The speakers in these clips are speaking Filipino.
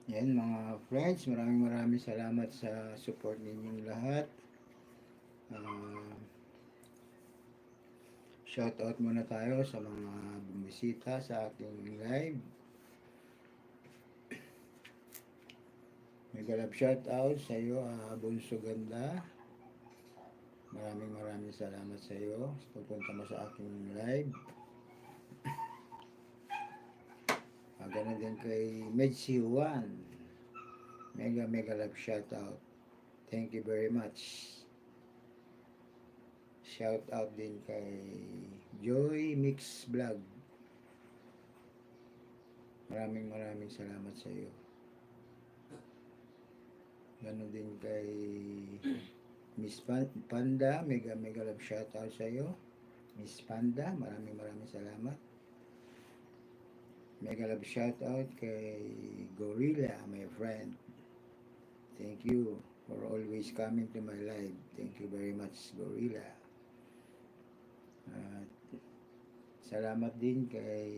Yan mga friends, maraming salamat sa support ninyong lahat. Shout out muna tayo sa mga bumisita sa aking live. Mega love shout out sa iyo, Bunso Ganda. Maraming salamat sa iyo. Pupunta mo sa aking live. Ganun din kay Medsi Juan. Mega love shout out. Thank you very much. Shout out din kay Joy Mix Vlog. Maraming salamat sa iyo. Ganun din kay Miss Panda, mega love shout out sa iyo. Miss Panda, maraming salamat. Mega love shout out kay Gorilla, my friend. Thank you for always coming to my live. Thank you very much, Gorilla. At salamat din kay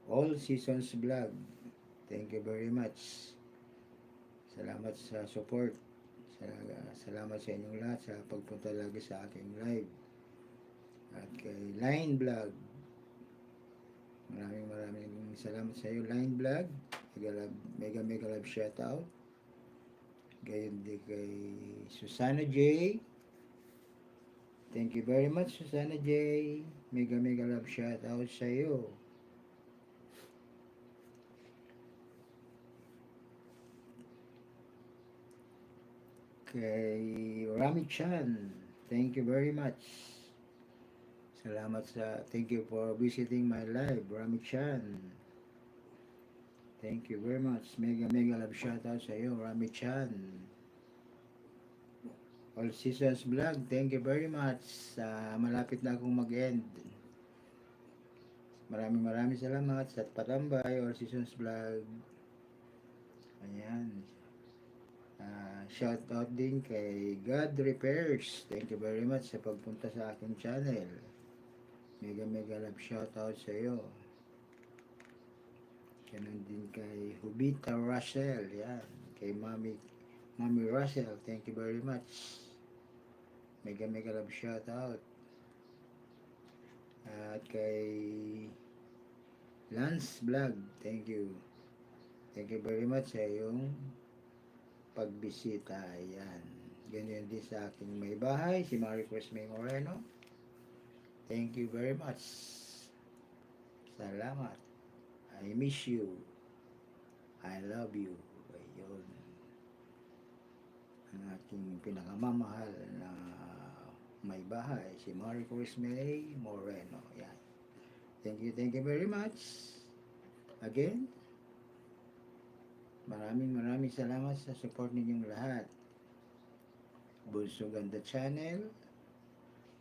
All Seasons Vlog. Thank you very much. Salamat sa support. Salamat sa inyong lahat sa pagpunta lagi sa aking live. At kay Line Vlog. Maraming salamat sa iyo, Line Vlog. Mega love shout out. Gayon din kay Susana J. Thank you very much, Susana J. Mega love shout out sa iyo. Kay Rami Chan, thank you very much. Thank you for visiting my live, Rami Chan. Thank you very much. Mega love shout out sa iyo, Rami Chan. All Seasons Vlog, thank you very much. Malapit na akong mag-end. Maraming salamat sa patambay, All Seasons Vlog. Ayan. Shout out din kay God Repairs. Thank you very much sa pagpunta sa aking channel. Mega love shout out sa iyo. Ganun din kay Hubita Russell. Yan. Kay Mami Russell. Thank you very much. Mega love shout out. At kay Lance Vlog. Thank you. Thank you very much sa iyong pagbisita. Ayan. Ganyan din sa aking may bahay, si Maricruz May Moreno. Thank you very much. Salamat. I miss you. I love you. Ayun. Ang aking pinakamamahal na may bahay, si Maricruz May Moreno. Ayan. Thank you very much. Again, maraming salamat sa support ninyong lahat. Bunso Ganda Channel,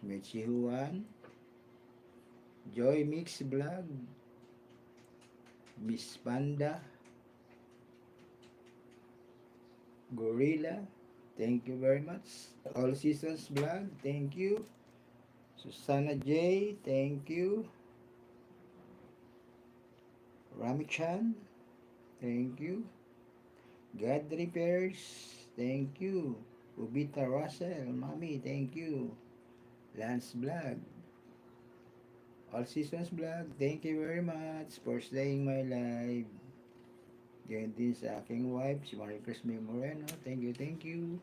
Medsi Juan, Joy Mix Vlog, Miss Panda, Gorilla, thank you very much. All Seasons Vlog, thank you. Susana J, thank you. Rami Chan, thank you. God Repairs, thank you. Ubita Russell, Mami, thank you. Lance Vlog, All Seasons Vlog, thank you very much for staying my live. Ganyan din sa aking wife, si Maricruz May Moreno, thank you.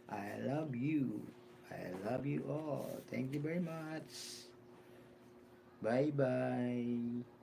I love you. I love you all. Thank you very much. Bye-bye.